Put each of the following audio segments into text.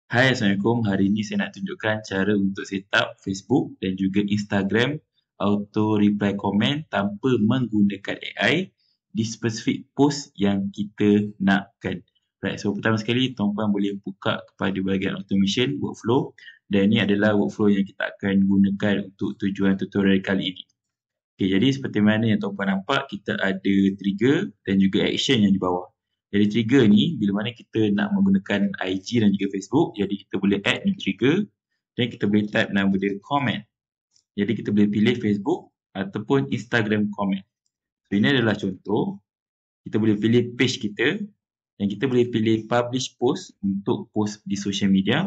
Hai, Assalamualaikum. Hari ini saya nak tunjukkan cara untuk set up Facebook dan juga Instagram auto reply komen tanpa menggunakan AI di spesifik post yang kita nakkan. Right, so pertama sekali tuan-puan boleh buka kepada bahagian automation workflow dan ini adalah workflow yang kita akan gunakan untuk tujuan tutorial kali ini. Okay, jadi seperti mana yang tuan-puan nampak, kita ada trigger dan juga action yang di bawah. Jadi trigger ni bila mana kita nak menggunakan IG dan juga Facebook, jadi kita boleh add new trigger dan kita boleh type nama dia comment. Jadi kita boleh pilih Facebook ataupun Instagram comment. So ini adalah contoh. Kita boleh pilih page kita dan kita boleh pilih publish post untuk post di social media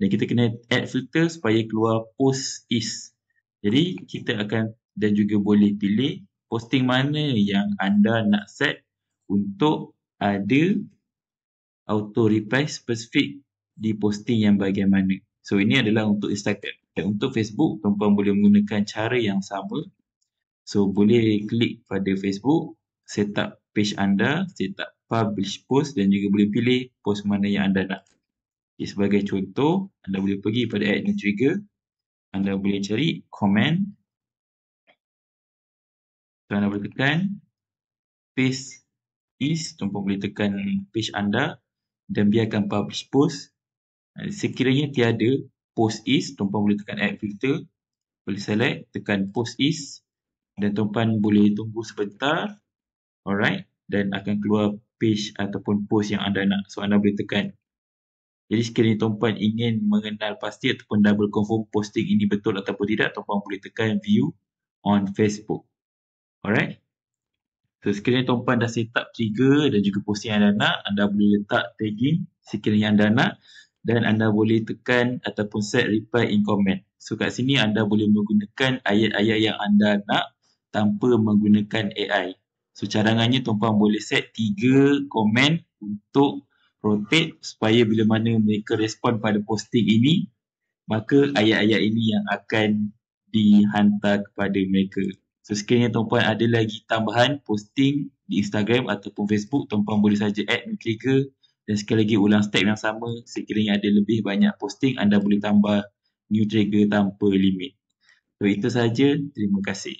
dan kita kena add filter supaya keluar post is. Jadi kita akan dan juga boleh pilih posting mana yang anda nak set untuk ada auto reply spesifik di posting yang bahagian mana. So ini adalah untuk Instagram. Dan untuk Facebook, tuan-puan boleh menggunakan cara yang sama. So boleh klik pada Facebook, set up page anda, set up publish post dan juga boleh pilih post mana yang anda nak. Okay, sebagai contoh, anda boleh pergi pada add new trigger, anda boleh cari comment. So anda boleh tekan paste is, tuan-puan boleh tekan page anda dan biarkan publish post. Sekiranya tiada post is, tuan-puan boleh tekan add filter, boleh select, tekan post is dan tuan-puan boleh tunggu sebentar. Alright, dan akan keluar page ataupun post yang anda nak. So anda boleh tekan. Jadi sekiranya tuan-puan ingin mengenal pasti ataupun double confirm posting ini betul ataupun tidak, tuan-puan boleh tekan view on Facebook. Alright. So sekiranya tuan-puan dah set up trigger dan juga posting yang anda nak, anda boleh letak tagging sekiranya anda nak dan anda boleh tekan ataupun set reply in comment. So kat sini anda boleh menggunakan ayat-ayat yang anda nak tanpa menggunakan AI. So cadangannya tuan-puan boleh set 3 komen untuk rotate supaya bila mana mereka respon pada posting ini, maka ayat-ayat ini yang akan dihantar kepada mereka. So sekiranya tuan-puan ada lagi tambahan posting di Instagram ataupun Facebook, tuan-puan boleh saja add new trigger dan sekali lagi ulang step yang sama. Sekiranya ada lebih banyak posting, anda boleh tambah new trigger tanpa limit. So itu sahaja. Terima kasih.